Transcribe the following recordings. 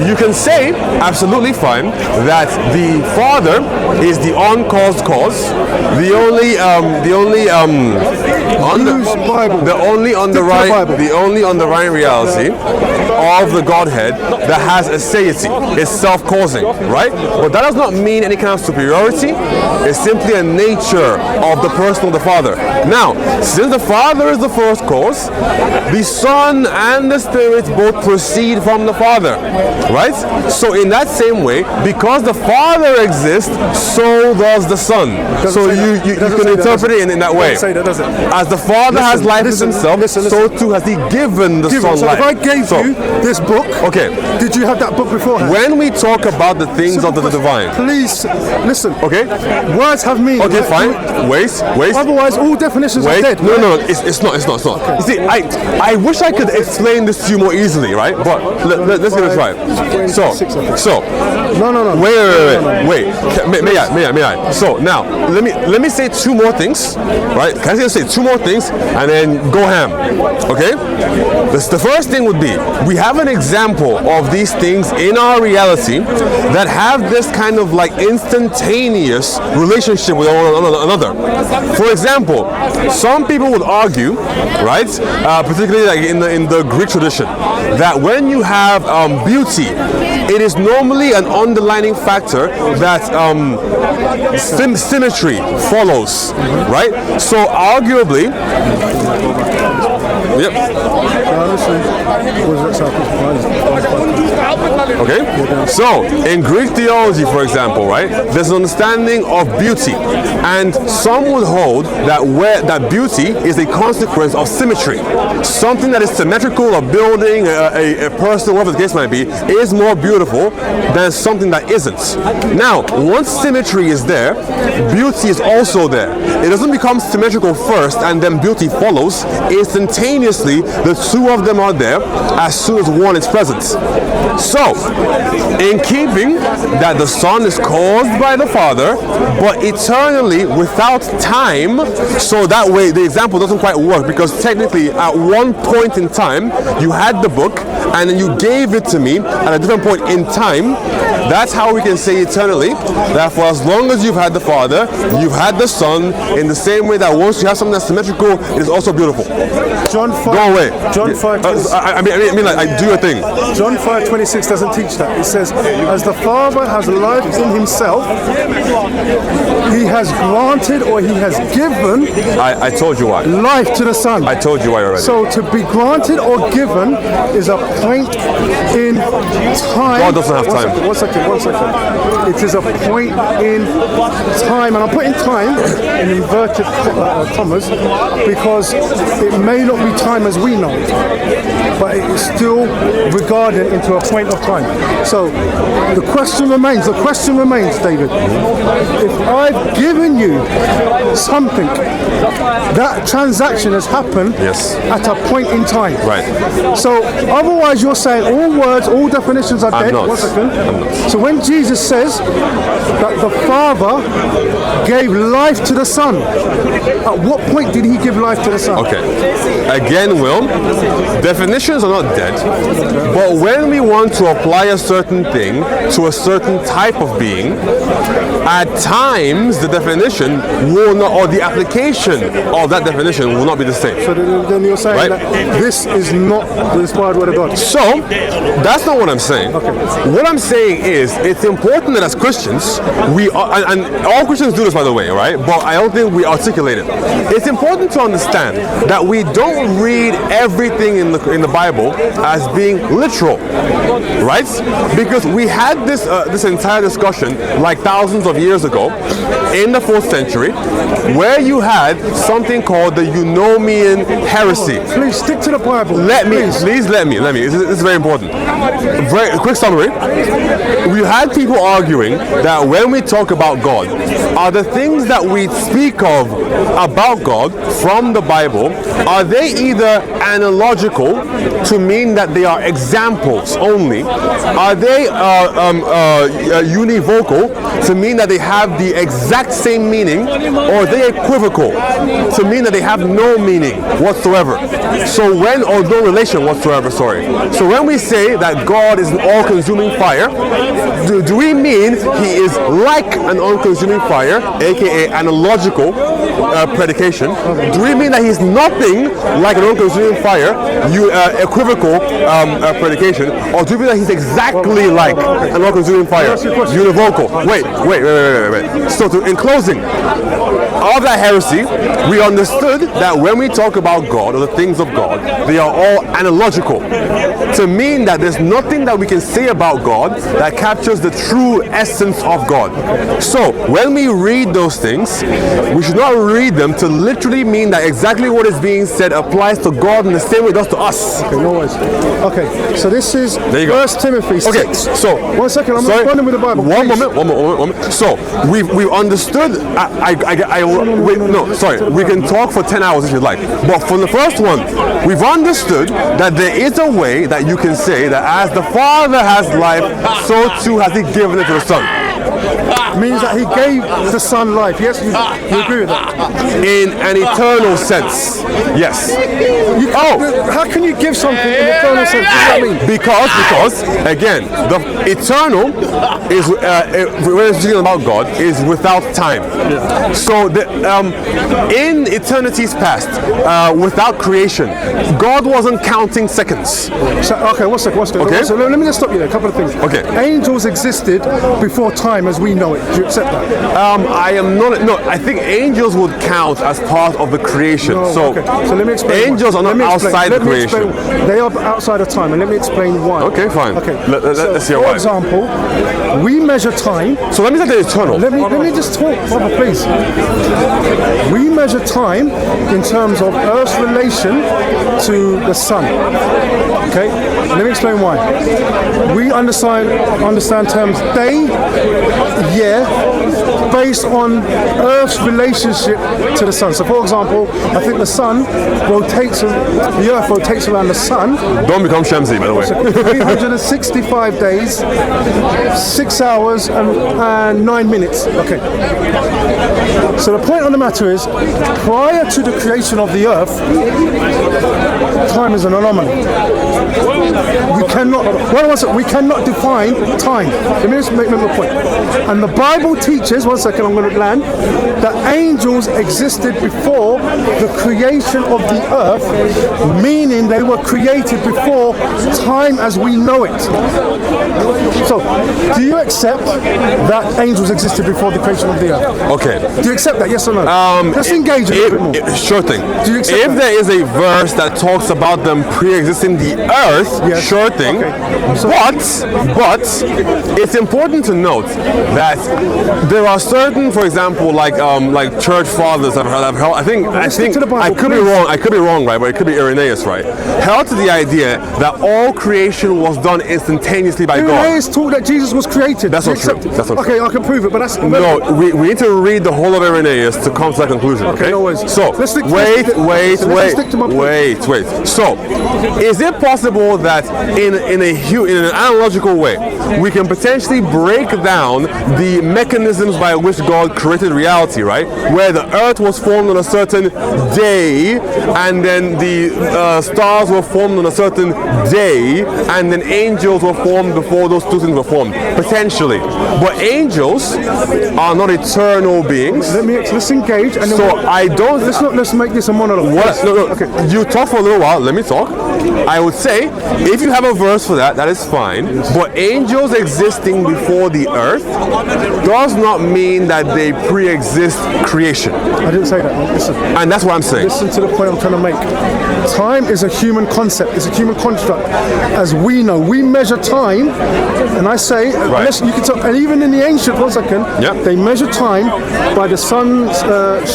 you can say, absolutely fine, that the Father is the uncaused cause, the only underlying reality of the Godhead that has a satiety, is self-causing, right? But that does not mean any kind of superiority. It's simply a nature of the person of the Father. Now, since the Father is the first cause, the Son and the Spirit both proceed from the Father, right? So in that same way, because the Father exists, so does the Son. So you can interpret it in that way. As the Father has life in himself, so too has he given the Son life. If I gave you this book, okay, did you have that book beforehand? When we talk about the things of the divine, please listen. Okay, words have meaning. Okay, fine. Wait. Otherwise, all definitions are dead. No. It's not. Okay. You see, I wish I could explain this to you more easily, right? But let's give it a try. So. No. Wait. May I? So now, let me say two more things, right? Can I just say two more things and then go ham? Okay. The first thing would be, we have an example of these things in our reality that have this kind of like instantaneous relationship with one another. For example, some people would argue, right, particularly like in the Greek tradition, that when you have beauty, it is normally an underlining factor that symmetry follows, right? So arguably, yep. Okay, so in Greek theology, for example, right, there's an understanding of beauty, and some would hold that beauty is a consequence of symmetry. Something that is symmetrical, a building, a person, whatever the case might be, is more beautiful than something that isn't. Now, once symmetry is there, beauty is also there. It doesn't become symmetrical first and then beauty follows. Instantaneously, the two of them are there as soon as one is present. So, in keeping that the Son is caused by the Father, but eternally without time, so that way the example doesn't quite work, because technically at one point in time you had the book and then you gave it to me at a different point in time. That's how we can say eternally that for as long as you've had the Father, you've had the Son, in the same way that once you have something that's symmetrical, it is also beautiful. John 5. Go away. John 5. I mean, like, do your thing. John 5:26 doesn't teach that. It says, as the Father has life in himself, he has granted, or he has given. I told you why. Life to the Son. I told you why already. So to be granted or given is a point in time. God doesn't have time. One second. It is a point in time, and I'm putting time in inverted commas because it may not be time as we know it, but it is still regarded into a point of time. So the question remains, David, if I've given you something, that transaction has happened at a point in time. Right. So otherwise you're saying all words, all definitions are dead. I'm not. So when Jesus says that the Father gave life to the Son, at what point did he give life to the Son? Okay. Again, Will, definitions are not dead, but when we want to apply a certain thing to a certain type of being, at times the definition will not, or the application of that definition will not be the same. So then you're saying that this is not the inspired word of God. So that's not what I'm saying. Okay. What I'm saying is it's important that as Christians, we are, and all Christians do this, by the way, right? But I don't think we articulate it. It's important to understand that we don't read everything in the Bible as being literal, right? Because we had this entire discussion like thousands of years ago in the 4th century, where you had something called the Eunomian heresy. Please stick to the Bible. Please let me. This is very important. Very quick summary. We had people arguing that when we talk about God, are the things that we speak of about God from the Bible, are they either analogical, to mean that they are examples only? Are they univocal, to mean that they have the exact same meaning? Or are they equivocal, to mean that they have no meaning whatsoever? So when, or no relation whatsoever, sorry. So when we say that God is an all-consuming fire, do we mean he is like an all-consuming fire, aka analogical predication? Do we mean that he's nothing like an all-consuming fire, equivocal predication? Or do we mean that he's exactly like an all-consuming fire, univocal? Wait. So in closing of that heresy, we understood that when we talk about God or the things of God, they are all analogical, to mean that there's nothing that we can say about God that captures the true essence of God. So when we read those things, we should not read them to literally mean that exactly what is being said applies to God in the same way it does to us. Okay, no worries. Okay, so this is 1 Timothy 6. Okay, so 1 second, I'm responding with the Bible. One moment. So we've understood. We can talk for 10 hours if you'd like. But for the first one, we've understood that there is a way that you can say that as the Father has life, so too has he given it to the Son. Means that he gave the Son life. Yes, you agree with that? In an eternal sense, yes. How can you give something in an eternal sense? What does that mean? Because again, the eternal is when it's speaking about God is without time. Yeah. So in eternity's past, without creation, God wasn't counting seconds. So, okay, one second. Okay. So let me just stop you there. A couple of things. Okay. Angels existed before time as we know it. Do you accept that? I am not. No, I think angels would count as part of the creation. No, so, okay. So let me explain. Angels are not outside the creation. They are outside of time, and let me explain why. Okay, fine. Okay. Let's hear why. For example, we measure time. So let me say the eternal. Let me just talk, brother, please. We measure time in terms of Earth's relation to the sun. Okay. Let me explain why. We understand terms day, year, based on Earth's relationship to the sun. So, for example, I think the Earth rotates around the sun. Don't become Shamsi, by the way. 365 days, 6 hours and 9 minutes. Okay. So the point on the matter is, prior to the creation of the Earth, time is an anomaly. We cannot define time. Let me just make a point. And the Bible teaches, one second, I'm going to land, that angels existed before the creation of the earth, meaning they were created before time as we know it. So, do you accept that angels existed before the creation of the earth? Okay. Do you accept that, yes or no? Let's engage a little bit more. Sure thing. Do you accept that? There is a verse that talks about them pre-existing the earth, yes. Sure thing. Okay. So, but it's important to note that there are certain, for example, like church fathers that have held. I think I could be wrong. I could be wrong, right? But it could be Irenaeus, right? Held to the idea that all creation was done instantaneously by God. Irenaeus taught that Jesus was created. That's not true. That's not true. Okay, I can prove it, but that's no. We need to read the whole of Irenaeus to come to that conclusion. Okay. No worries. So wait. So, is it possible that in an analogical way, we can potentially break down the mechanisms by which God created reality, right? Where the earth was formed on a certain day, and then the stars were formed on a certain day, and then angels were formed before those two things were formed, potentially. But angels are not eternal beings. Let's engage. And so I don't. Let's make this a monologue. What? No. Okay. You talk for a little while. Let me talk. I would say, if you have a verse for that is fine. But angels existing before the earth does not mean that they pre-exist creation. I didn't say that. Listen. And that's what I'm saying. Listen to the point I'm trying to make. Time is a human concept. It's a human construct. As we know, we measure time, and I say, right. You can tell, and even in the ancient, they measure time by the sun's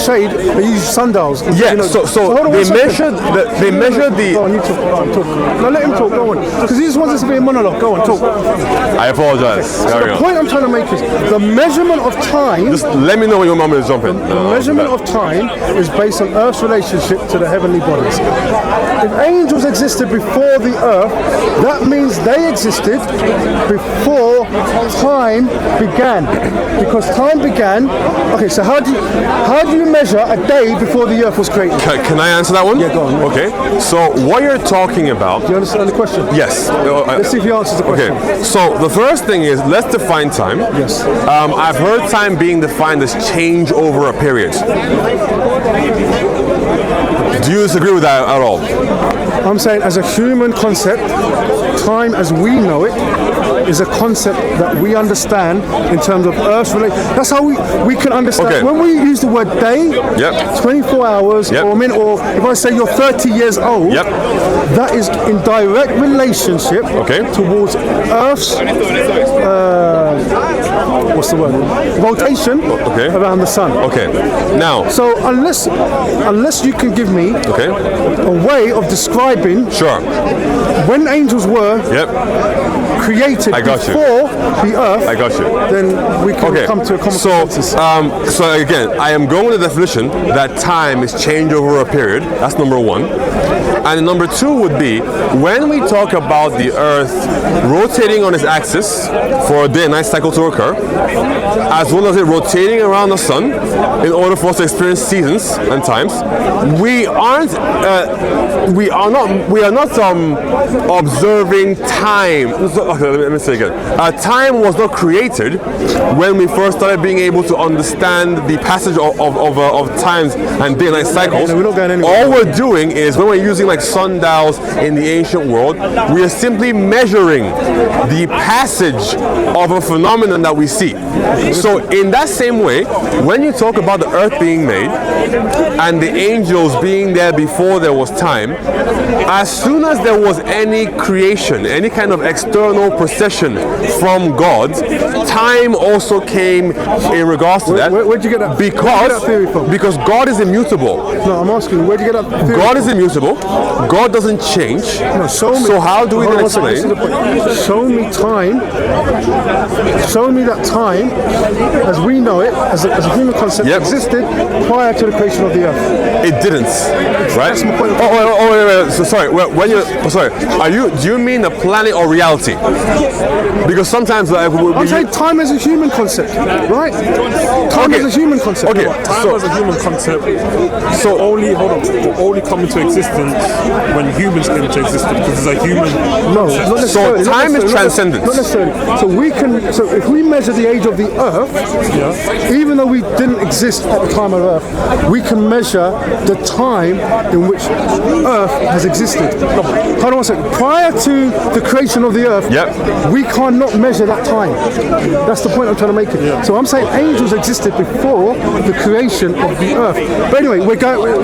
shade. They use sundials. Yeah. So they measure the. Go on, you talk. Now let him talk. Go on, because he just wants us to be a monologue. Go on, talk. I apologize. The point I'm trying to make is the measurement of time. Just let me know when you want me to jump in. The measurement of time is based on Earth's relationship to the heavenly bodies. If angels existed before the Earth, that means they existed before time began. Because time began. Okay, so how do you measure a day before the Earth was created? Can I answer that one? Yeah, go on. Okay. So what you're talking about? Do you understand the question? Yes. Let's see if he answers the question. Okay. So the first thing is, let's define time. Yes. I've heard time being defined as change over a period. Do you disagree with that at all? I'm saying as a human concept, time as we know it is a concept that we understand in terms of Earth's relation. That's how we can understand. Okay. When we use the word day, 24 hours or a minute, or if I say you're 30 years old, that is in direct relationship towards Earth's what's the word? Rotation around the sun. Okay. Now. So unless you can give me a way of describing when angels were created before the Earth, then we can come to a common consensus. So again, I am going with the definition that time is change over a period. That's number one. And number two would be when we talk about the Earth rotating on its axis for a day and night cycle to occur, as well as it rotating around the sun in order for us to experience seasons and times, we are not observing time. Okay, let me say again. Time was not created when we first started being able to understand the passage of times and day and night cycles. We're not going anywhere. All we're doing is when we're using like sundials in the ancient world, we are simply measuring the passage of a phenomenon that we see. So in that same way, when you talk about the earth being made and the angels being there before there was time, as soon as there was any creation, any kind of external procession from God, time also came in regards to that. Where'd you get that? Because God is immutable. No, I'm asking, where'd you get that theory God is immutable. God doesn't change. No, show me. So how do we then explain? Show me time. Show me that time, as we know it, as a human concept, existed prior to the creation of the earth. It didn't, right? That's my point. Wait. So sorry. Do you mean the planet or reality? Because sometimes I'm saying time as a human concept, right? Time as a human concept. Okay. Time as a human concept. So only come into existence when humans came into existence, because it's a human. No, not necessarily. So time is transcendent. Not necessarily. So if we measure the age of the earth, even though we didn't exist at the time of earth, we can measure the time in which earth has existed. Hold on a second. Prior to the creation of the earth, we cannot measure that time. That's the point I'm trying to make it. So I'm saying angels existed before the creation of the earth. But anyway,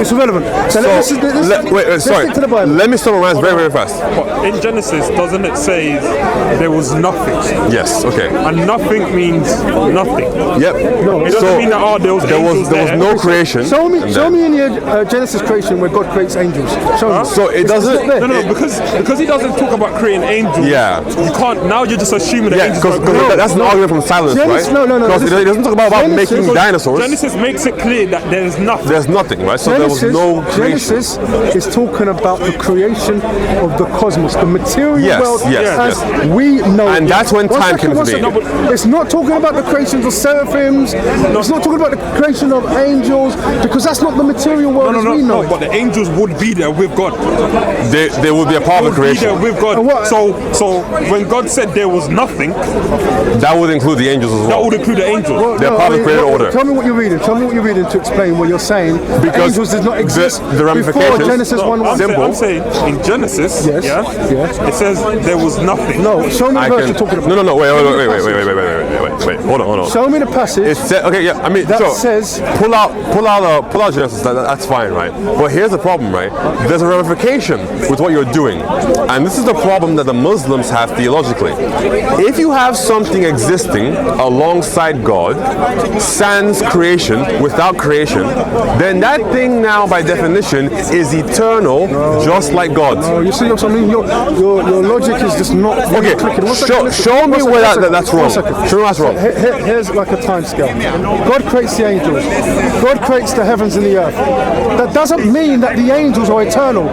it's irrelevant. So let's stick to the Bible. Let me summarize very, very fast. But in Genesis, doesn't it say there was nothing? Yes, okay. And nothing means nothing. No, it doesn't mean that there was no creation. Show me in your Genesis creation where God creates angels. Show me. So it doesn't. No, because he doesn't talk about creating angels. Yeah. You can't. Now you're just assuming that angels. Because that's an argument from silence, right? No. Because it doesn't talk about making dinosaurs. Genesis makes it clear that there is nothing. There's nothing, right? So there was no creation. Genesis is talking about the creation of the cosmos, the material world as we know it. And that's when time came to be. It's not talking about the creation of seraphims. It's not talking about the creation of angels, because that's not the material world as we know it. But the angels would be there with God. They would be a part of the creation. Be there with God. So when God said there was nothing, that would include the angels as well. That would include the angels. They're part of the created order. Tell me what you're reading. Tell me what you're reading to explain what you're saying. Because angels did not exist the ramifications. before Genesis 1:1. I'm saying in Genesis, it says there was nothing. No, show me the verse you're talking about. No, wait, hold on. Show me the passage. That says pull out Genesis. That's fine, right? But here's the problem, right? There's a ramification with what you're doing, and this is the problem that the Muslims have theologically. If you have something existing alongside God, sans creation, without creation, then that thing now, by definition, is eternal, just like God. You see what I mean? Your logic is just not clicking. Show me where that's that's wrong. Show me that's wrong. Here's like a time scale. God creates the angels. God creates the heavens and the earth. That doesn't mean that the angels are eternal,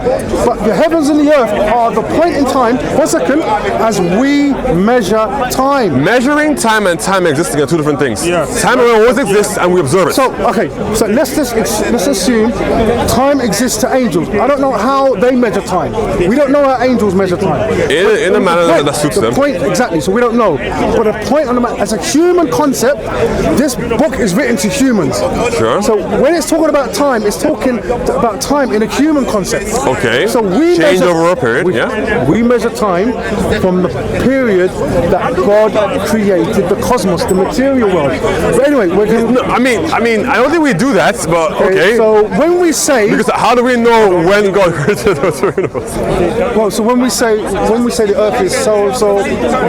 but the heavens and the earth are the point in time, one second, as we measure time. Measuring time and time existing are two different things. Yeah. Time always exists and we observe it. So, okay, so let's assume time exists to angels. I don't know how they measure time. We don't know how angels measure time. In a manner that suits them. Exactly, so we don't know. But the point on the matter, as a human concept, this book is written to humans. Sure. So when it's talking about time, it's talking about time in a human concept. Okay. So we change measure, over a period. we measure time from the period that God created the cosmos, the material world. But anyway, we're going to... I mean, I don't think we do that, but okay. So when we say... Because how do we know when God created the universe? Well, so when we say the earth is so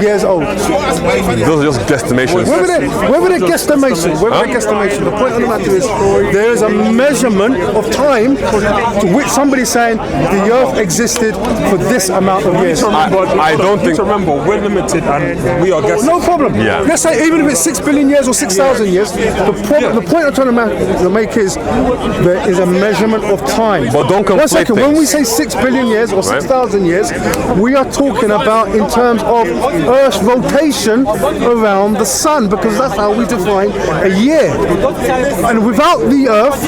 years old. Those are just guesstimations. Whether they're guesstimations, the point of the matter is there is a measurement of time to which somebody's saying the earth existed for this amount of years. I don't think... Remember, we're limited and we are guessing. No problem. Yeah. Let's say even if it's 6 billion years or 6,000 years, the point I'm trying to make is there is a measurement of time. But don't conflate 1 second, things. when we say 6 billion years or 6,000 years, we are talking about in terms of Earth's rotation around the sun, because that's how we define a year. And without the Earth,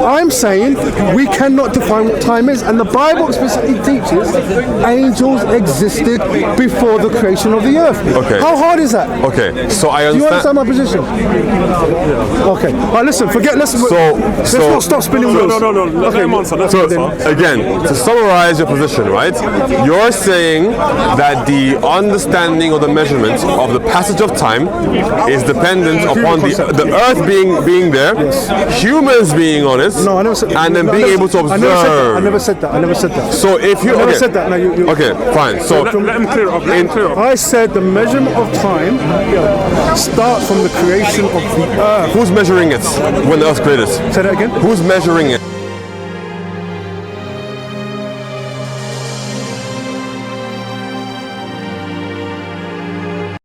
I'm saying we cannot define what time is. And the Bible specifically teaches angels existed before the creation of the Earth. Okay. How hard is that? Okay, so I Do you understand. understand my position? Okay. All right, listen, let's not stop spinning wheels. No. Let him answer. So again, to summarize your position, right? You're saying that the understanding of the measurement of the passage of time is dependent upon the Earth being there, humans being on it, No, I never said that. and then being able to observe. I never said that. So if you I never said that. No, you. okay, fine. So Let him clear up. I said the measurement of time starts from the creation of the earth. who's measuring it when the Earth created? Say that again. Who's measuring it?